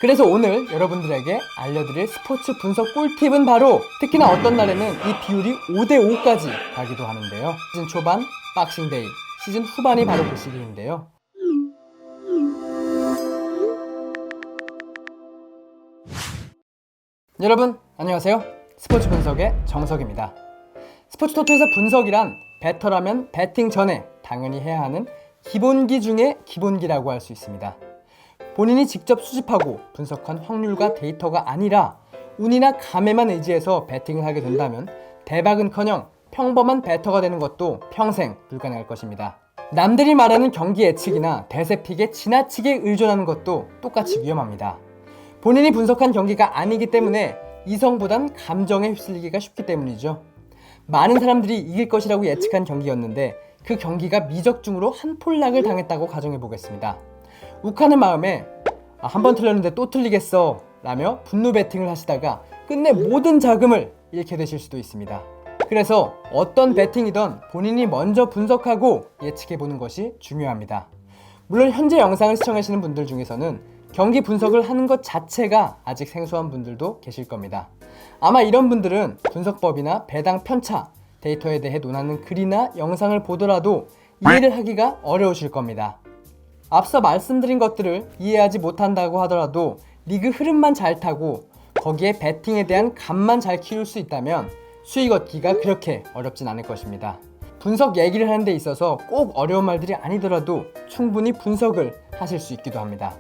그래서 오늘 여러분들에게 알려드릴 스포츠 분석 꿀팁은 바로 특히나 어떤 날에는 이 비율이 5대5까지 가기도 하는데요. 시즌 초반 박싱데이, 시즌 후반이 바로 그 시기인데요. 여러분 안녕하세요. 스포츠 분석의 정석입니다. 스포츠 토토에서 분석이란 배터라면 배팅 전에 당연히 해야 하는 기본기 중에 기본기라고 할 수 있습니다. 본인이 직접 수집하고 분석한 확률과 데이터가 아니라 운이나 감에만 의지해서 배팅을 하게 된다면 대박은커녕 평범한 배터가 되는 것도 평생 불가능할 것입니다. 남들이 말하는 경기 예측이나 대세픽에 지나치게 의존하는 것도 똑같이 위험합니다. 본인이 분석한 경기가 아니기 때문에 이성보단 감정에 휩쓸리기가 쉽기 때문이죠. 많은 사람들이 이길 것이라고 예측한 경기였는데 그 경기가 미적중으로 한 폴락을 당했다고 가정해 보겠습니다. 욱하는 마음에 한 번 틀렸는데 또 틀리겠어 라며 분노 배팅을 하시다가 끝내 모든 자금을 잃게 되실 수도 있습니다. 그래서 어떤 배팅이든 본인이 먼저 분석하고 예측해 보는 것이 중요합니다. 물론 현재 영상을 시청하시는 분들 중에서는 경기 분석을 하는 것 자체가 아직 생소한 분들도 계실 겁니다. 아마 이런 분들은 분석법이나 배당 편차, 데이터에 대해 논하는 글이나 영상을 보더라도 이해를 하기가 어려우실 겁니다. 앞서 말씀드린 것들을 이해하지 못한다고 하더라도 리그 흐름만 잘 타고 거기에 배팅에 대한 감만 잘 키울 수 있다면 수익 얻기가 그렇게 어렵진 않을 것입니다. 분석 얘기를 하는 데 있어서 꼭 어려운 말들이 아니더라도 충분히 분석을 하실 수 있기도 합니다.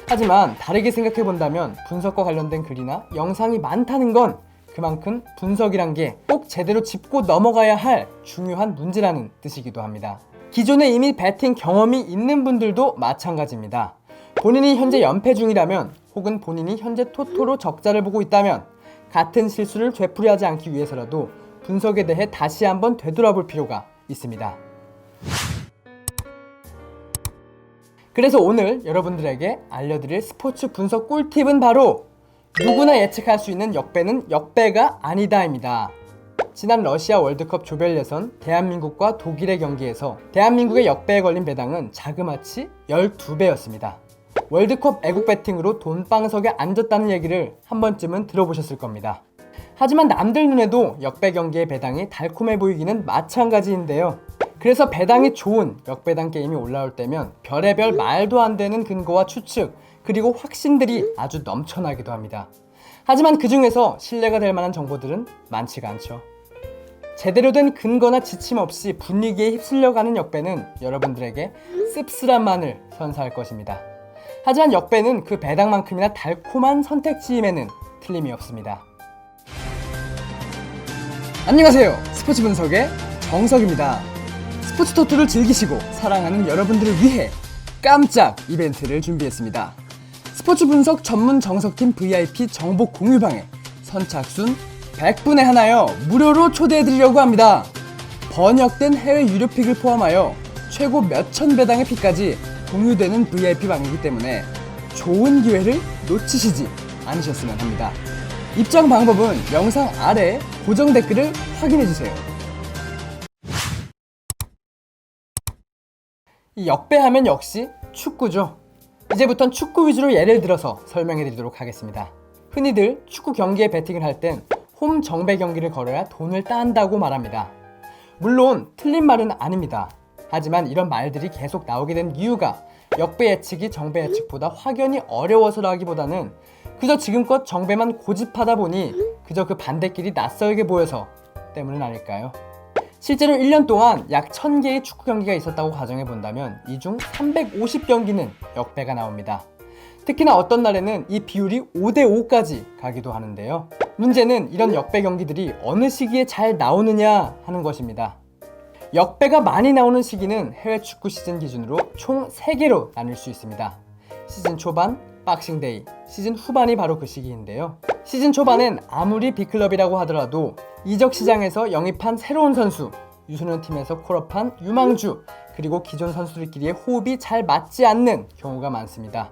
하지만 다르게 생각해 본다면 분석과 관련된 글이나 영상이 많다는 건 그만큼 분석이란 게 꼭 제대로 짚고 넘어가야 할 중요한 문제라는 뜻이기도 합니다. 기존에 이미 배팅 경험이 있는 분들도 마찬가지입니다. 본인이 현재 연패 중이라면 혹은 본인이 현재 토토로 적자를 보고 있다면 같은 실수를 되풀이하지 않기 위해서라도 분석에 대해 다시 한번 되돌아볼 필요가 있습니다. 그래서 오늘 여러분들에게 알려드릴 스포츠 분석 꿀팁은 바로 누구나 예측할 수 있는 역배는 역배가 아니다입니다. 지난 러시아 월드컵 조별 예선 대한민국과 독일의 경기에서 대한민국의 역배에 걸린 배당은 자그마치 12배였습니다. 월드컵 애국 배팅으로 돈방석에 앉았다는 얘기를 한 번쯤은 들어보셨을 겁니다. 하지만 남들 눈에도 역배 경기의 배당이 달콤해 보이기는 마찬가지인데요. 그래서 배당이 좋은 역배당 게임이 올라올 때면 별의별 말도 안 되는 근거와 추측 그리고 확신들이 아주 넘쳐나기도 합니다. 하지만 그 중에서 신뢰가 될 만한 정보들은 많지가 않죠. 제대로 된 근거나 지침 없이 분위기에 휩쓸려가는 역배는 여러분들에게 씁쓸함만을 선사할 것입니다. 하지만 역배는 그 배당만큼이나 달콤한 선택지임에는 틀림이 없습니다. 안녕하세요. 스포츠 분석의 정석입니다. 스포츠 토토를 즐기시고 사랑하는 여러분들을 위해 깜짝 이벤트를 준비했습니다. 스포츠 분석 전문 정석팀 VIP 정보 공유방에 선착순 100분에 하나요 무료로 초대해드리려고 합니다. 번역된 해외 유료 픽을 포함하여 최고 몇천 배당의 픽까지 공유되는 VIP방이기 때문에 좋은 기회를 놓치시지 않으셨으면 합니다. 입장 방법은 영상 아래 고정 댓글을 확인해주세요. 이 역배하면 역시 축구죠. 이제부턴 축구 위주로 예를 들어서 설명해 드리도록 하겠습니다. 흔히들 축구 경기에 배팅을 할 땐 홈 정배 경기를 걸어야 돈을 딴다고 말합니다. 물론 틀린 말은 아닙니다. 하지만 이런 말들이 계속 나오게 된 이유가 역배 예측이 정배 예측보다 확연히 어려워서라기보다는 그저 지금껏 정배만 고집하다 보니 그저 그 반대길이 낯설게 보여서 때문은 아닐까요? 실제로 1년 동안 약 1000개의 축구 경기가 있었다고 가정해 본다면 이 중 350경기는 역배가 나옵니다. 특히나 어떤 날에는 이 비율이 5대5까지 가기도 하는데요. 문제는 이런 역배 경기들이 어느 시기에 잘 나오느냐 하는 것입니다. 역배가 많이 나오는 시기는 해외 축구 시즌 기준으로 총 3개로 나눌 수 있습니다. 시즌 초반, 박싱데이, 시즌 후반이 바로 그 시기인데요. 시즌 초반엔 아무리 빅클럽이라고 하더라도 이적 시장에서 영입한 새로운 선수, 유소년 팀에서 콜업한 유망주, 그리고 기존 선수들끼리의 호흡이 잘 맞지 않는 경우가 많습니다.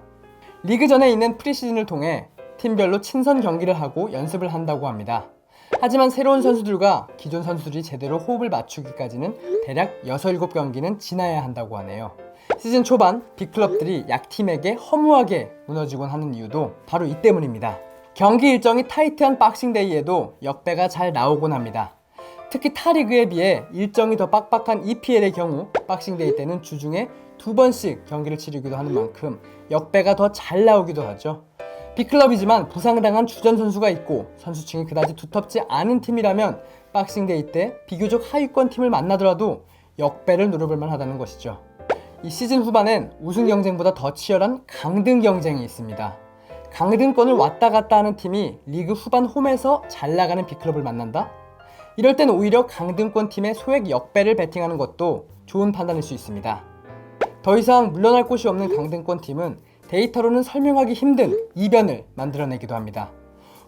리그 전에 있는 프리시즌을 통해 팀별로 친선 경기를 하고 연습을 한다고 합니다. 하지만 새로운 선수들과 기존 선수들이 제대로 호흡을 맞추기까지는 대략 6, 7경기는 지나야 한다고 하네요. 시즌 초반 빅클럽들이 약팀에게 허무하게 무너지곤 하는 이유도 바로 이 때문입니다. 경기 일정이 타이트한 박싱데이에도 역배가 잘 나오곤 합니다. 특히 타리그에 비해 일정이 더 빡빡한 EPL의 경우 박싱데이 때는 주중에 2번씩 경기를 치르기도 하는 만큼 역배가 더 잘 나오기도 하죠. 빅클럽이지만 부상당한 주전 선수가 있고 선수층이 그다지 두텁지 않은 팀이라면 박싱데이 때 비교적 하위권 팀을 만나더라도 역배를 노려볼 만하다는 것이죠. 이 시즌 후반엔 우승 경쟁보다 더 치열한 강등 경쟁이 있습니다. 강등권을 왔다 갔다 하는 팀이 리그 후반 홈에서 잘 나가는 빅클럽을 만난다? 이럴 땐 오히려 강등권 팀의 소액 역배를 베팅하는 것도 좋은 판단일 수 있습니다. 더 이상 물러날 곳이 없는 강등권 팀은 데이터로는 설명하기 힘든 이변을 만들어내기도 합니다.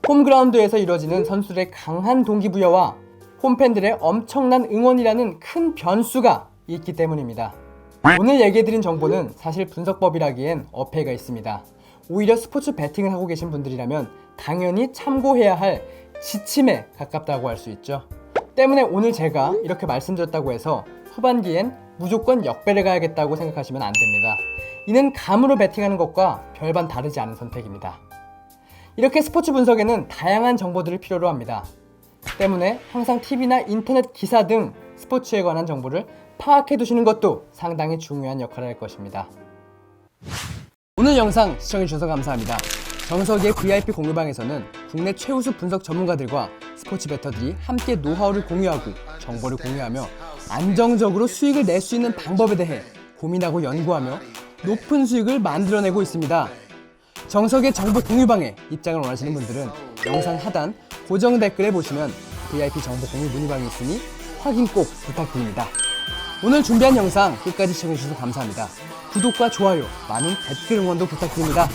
홈그라운드에서 이뤄지는 선수들의 강한 동기부여와 홈팬들의 엄청난 응원이라는 큰 변수가 있기 때문입니다. 오늘 얘기해드린 정보는 사실 분석법이라기엔 어폐가 있습니다. 오히려 스포츠 베팅을 하고 계신 분들이라면 당연히 참고해야 할 지침에 가깝다고 할 수 있죠. 때문에 오늘 제가 이렇게 말씀드렸다고 해서 후반기엔 무조건 역배를 가야겠다고 생각하시면 안 됩니다. 이는 감으로 베팅하는 것과 별반 다르지 않은 선택입니다. 이렇게 스포츠 분석에는 다양한 정보들을 필요로 합니다. 때문에 항상 TV나 인터넷 기사 등 스포츠에 관한 정보를 파악해 두시는 것도 상당히 중요한 역할을 할 것입니다. 오늘 영상 시청해주셔서 감사합니다. 정석이의 VIP 공유방에서는 국내 최우수 분석 전문가들과 스포츠 베터들이 함께 노하우를 공유하고 정보를 공유하며 안정적으로 수익을 낼 수 있는 방법에 대해 고민하고 연구하며 높은 수익을 만들어내고 있습니다. 정석의 정보 공유방에 입장을 원하시는 분들은 영상 하단 고정 댓글에 보시면 VIP 정보 공유 문의방이 있으니 확인 꼭 부탁드립니다. 오늘 준비한 영상 끝까지 시청해주셔서 감사합니다. 구독과 좋아요, 많은 댓글 응원도 부탁드립니다.